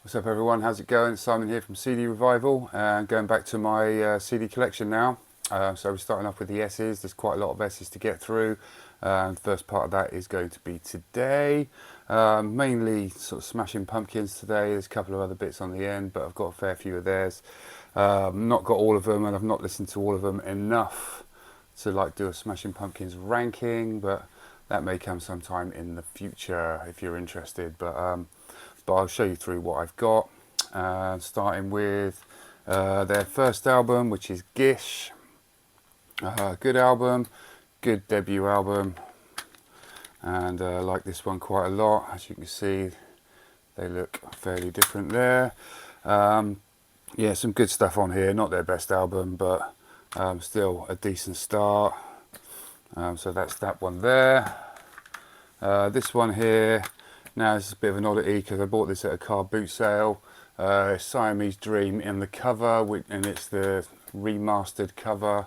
What's up everyone, how's it going? It's Simon here from CD Revival and going back to my CD collection now. So we're starting off with the S's. There's quite a lot of S's to get through. The first part of that is going to be today. Mainly sort of Smashing Pumpkins today. There's a couple of other bits on the end, but I've got a fair few of theirs. Not got all of them, and I've not listened to all of them enough to like do a Smashing Pumpkins ranking, but that may come sometime in the future if you're interested. But I'll show you through what I've got, starting with their first album, which is Gish. Good album, good debut album, and I like this one quite a lot. As you can see, they look fairly different there. Yeah, some good stuff on here. Not their best album, but still a decent start. So that's that one there. This one here, now this is a bit of an oddity because I bought this at a car boot sale. Siamese Dream in the cover, and it's the remastered cover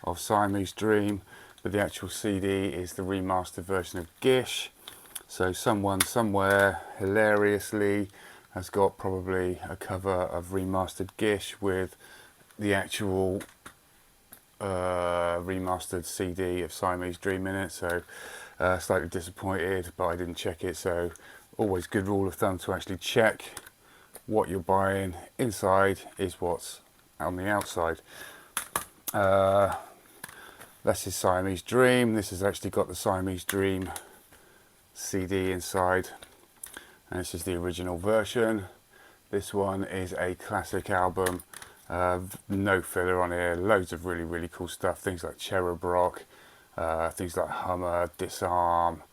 of Siamese Dream, but the actual CD is the remastered version of Gish. So someone somewhere hilariously has got probably a cover of remastered Gish with the actual remastered CD of Siamese Dream in it. So slightly disappointed, but I didn't check it. So always good rule of thumb to actually check what you're buying inside is what's on the outside. This is Siamese Dream. This has actually got the Siamese Dream CD inside, and this is the original version. This one is a classic album, no filler on here, loads of really cool stuff, things like Cherub Rock, things like Hummer, Disarm,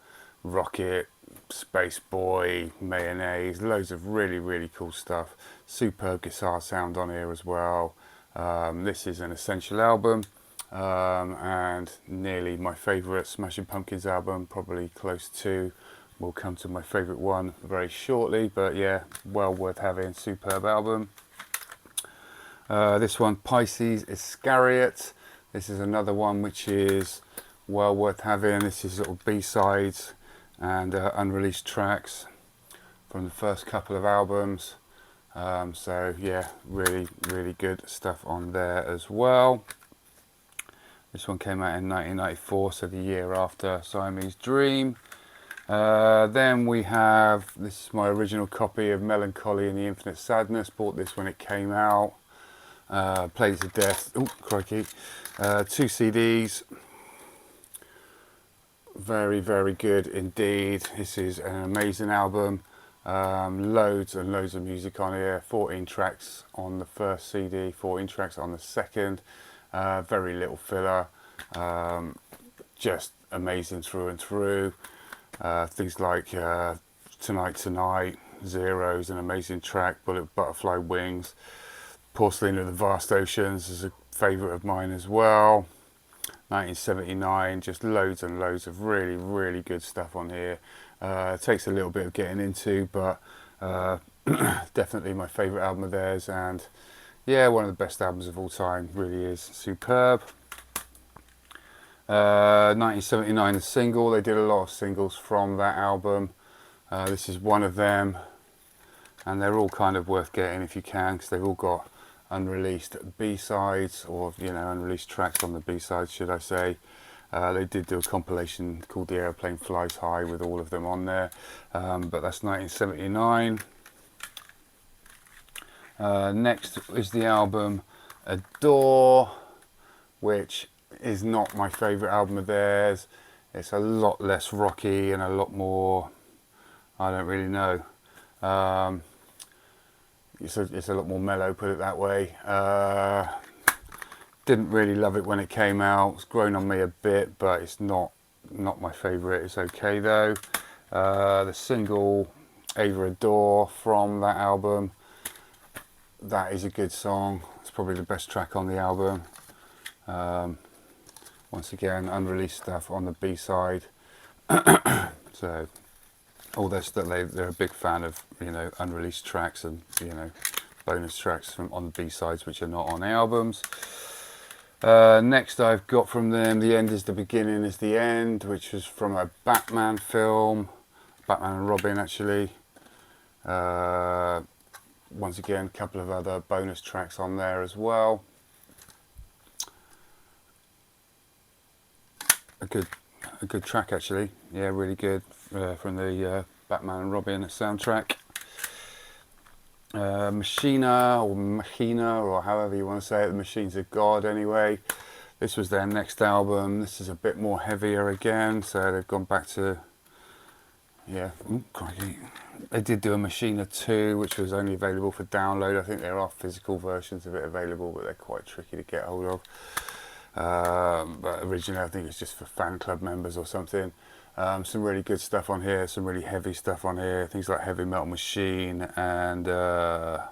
Rocket, Space Boy, Mayonnaise, loads of really cool stuff. Superb guitar sound on here as well. This is an essential album, and nearly my favourite Smashing Pumpkins album, probably close to. We'll come to my favourite one very shortly, but yeah, well worth having, superb album. This one, Pisces Iscariot. This is another one which is well worth having. This is sort of B-sides and unreleased tracks from the first couple of albums. So yeah, really good stuff on there as well. This one came out in 1994, so the year after Siamese Dream. Then we have, this is my original copy of Mellon Collie and the Infinite Sadness. Bought this when it came out. Played it to death. Oh, crikey. 2 CDs. Very good indeed. This is an amazing album. Loads and loads of music on here. 14 tracks on the first CD, 14 tracks on the second. Very little filler. Just amazing through and through. Things like Tonight, Zero's an amazing track. Bullet Butterfly Wings. Porcelain of the Vast Oceans is a favourite of mine as well. 1979, just loads and loads of really good stuff on here. It takes a little bit of getting into, but definitely my favourite album of theirs, and yeah, one of the best albums of all time. Really is superb. 1979, the single. They did a lot of singles from that album. This is one of them, and they're all kind of worth getting if you can, because they've all got unreleased B-sides, or unreleased tracks on the B-sides, should I say. They did do a compilation called The Airplane Flies High with all of them on there, but that's 1979. Next is the album Adore, which is not my favourite album of theirs. It's a lot less rocky and a lot more, I don't really know. It's a lot more mellow, put it that way. Didn't really love it when it came out. It's grown on me a bit, but it's not my favourite. It's okay though. The single Ava Adore from that album, that is a good song. It's probably the best track on the album. Once again, unreleased stuff on the B-side. So all this, that they're a big fan of, unreleased tracks and bonus tracks from on the B-sides which are not on albums. Next I've got from them, The End Is the Beginning Is the End, which was from a Batman film, Batman and Robin actually. once again, a couple of other bonus tracks on there as well. A good track actually, yeah, really good, from the Batman and Robin soundtrack. Machina or however you want to say it, the Machines of God anyway. This was their next album. This is a bit more heavier again, so they've gone back to, yeah, crikey. They did do a Machina 2, which was only available for download. I think there are physical versions of it available, but they're quite tricky to get hold of. But originally I think it's just for fan club members or something. Some really good stuff on here, some really heavy stuff on here, things like Heavy Metal Machine and The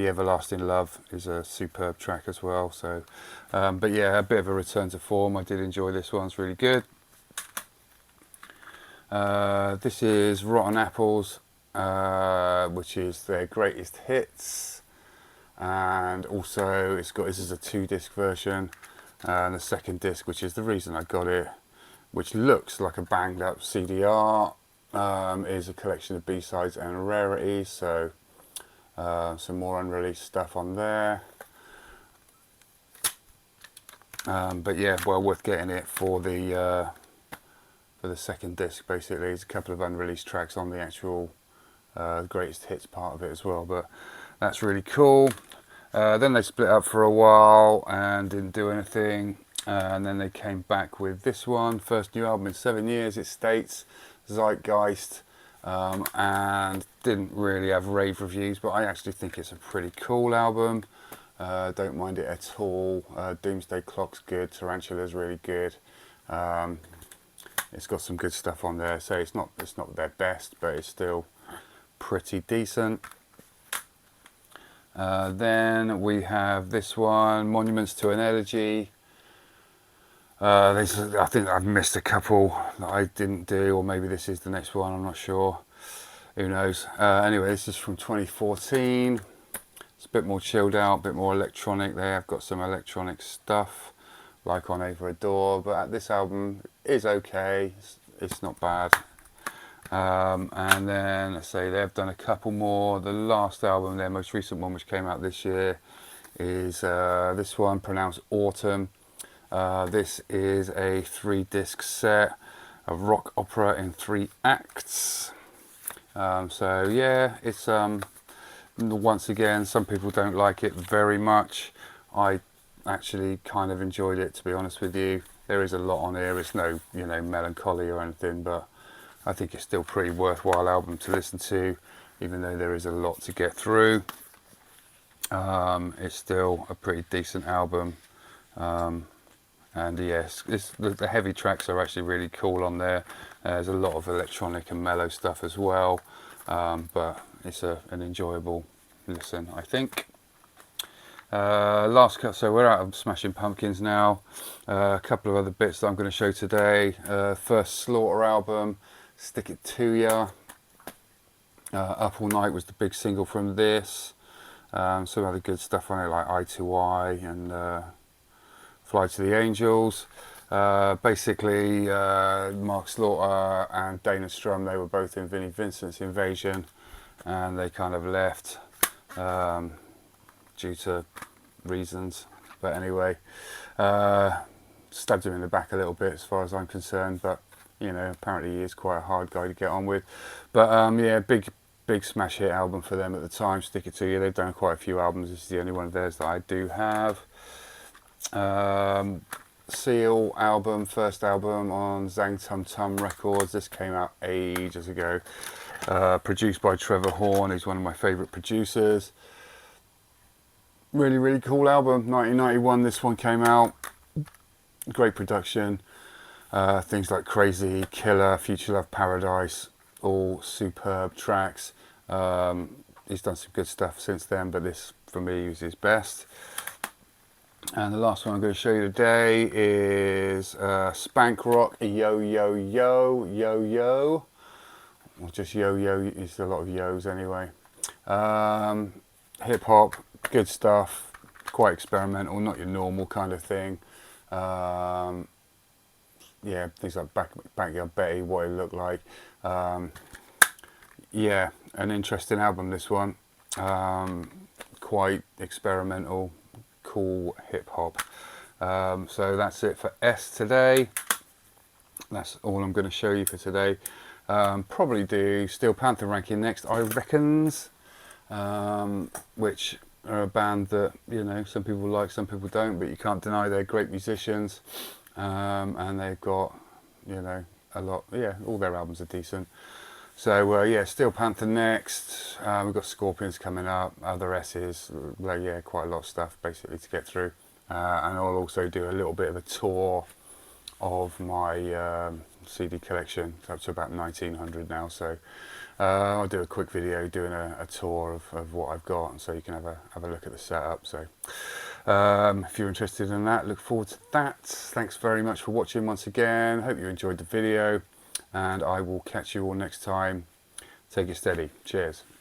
Everlasting Love is a superb track as well. So, but yeah, a bit of a return to form. I did enjoy this one, it's really good. This is Rotten Apples, which is their greatest hits, and also this is a 2-disc version, and the second disc, which is the reason I got it, which looks like a banged up CDR, is a collection of B-sides and rarities, so some more unreleased stuff on there. But yeah, well worth getting it for the second disc. Basically, there's a couple of unreleased tracks on the actual greatest hits part of it as well, but that's really cool. Then they split up for a while and didn't do anything, and then they came back with this one, first new album in 7 years, it states, Zeitgeist, and didn't really have rave reviews, but I actually think it's a pretty cool album. Don't mind it at all. Doomsday Clock's good, Tarantula's really good. It's got some good stuff on there, so it's not their best, but it's still pretty decent. Then we have this one, Monuments to an Elegy. I think I've missed a couple that I didn't do, or maybe this is the next one, I'm not sure. Who knows? Anyway, this is from 2014. It's a bit more chilled out, a bit more electronic. They have got some electronic stuff, like on Over a Door, but this album is okay. It's not bad. And then let's say they've done a couple more. The last album, their most recent one, which came out this year, is this one, pronounced Autumn. This is a 3-disc set, a rock opera in 3 acts. So yeah, it's once again, some people don't like it very much. I actually kind of enjoyed it, to be honest with you. There is a lot on here. It's no, Mellon Collie or anything, but I think it's still a pretty worthwhile album to listen to, even though there is a lot to get through. It's still a pretty decent album. And yes, the heavy tracks are actually really cool on there. There's a lot of electronic and mellow stuff as well, but it's an enjoyable listen, I think. Last cut, so we're out of Smashing Pumpkins now. A couple of other bits that I'm going to show today. First Slaughter album, Stick It To Ya. Up All Night was the big single from this. Some other good stuff on it, like Eye to Eye and Fly to the Angels. Basically, Mark Slaughter and Dana Strum, they were both in Vinnie Vincent's Invasion, and they kind of left due to reasons. But anyway, stabbed him in the back a little bit as far as I'm concerned, but apparently he is quite a hard guy to get on with. But yeah, big smash hit album for them at the time, Stick It To You. They've done quite a few albums. This is the only one of theirs that I do have. Seal album, first album on Zang Tum Tum Records. This came out ages ago. Produced by Trevor Horn, who's one of my favourite producers. Really, really cool album. 1991 this one came out. Great production. Things like Crazy, Killer, Future Love Paradise, all superb tracks. He's done some good stuff since then, but this for me is his best. And the last one I'm going to show you today is Spank Rock, Yo Yo Yo, Yo Yo. Or just Yo Yo, it's a lot of yo's anyway. Hip hop, good stuff, quite experimental, not your normal kind of thing. Yeah, things like Backyard Betty, What It Looked Like. Yeah, an interesting album, this one. Quite experimental, cool hip hop. So that's it for S today. That's all I'm going to show you for today. Probably do Steel Panther ranking next, I reckons, which are a band that, you know, some people like, some people don't, but you can't deny they're great musicians, and they've got, you know, a lot, yeah, all their albums are decent. So yeah, Steel Panther next. We've got Scorpions coming up, other S's. Well, yeah, quite a lot of stuff basically to get through. And I'll also do a little bit of a tour of my CD collection. It's up to about 1900 now. So I'll do a quick video doing a tour of what I've got, so you can have a look at the setup. So if you're interested in that, look forward to that. Thanks very much for watching once again. Hope you enjoyed the video, and I will catch you all next time. Take it steady. Cheers.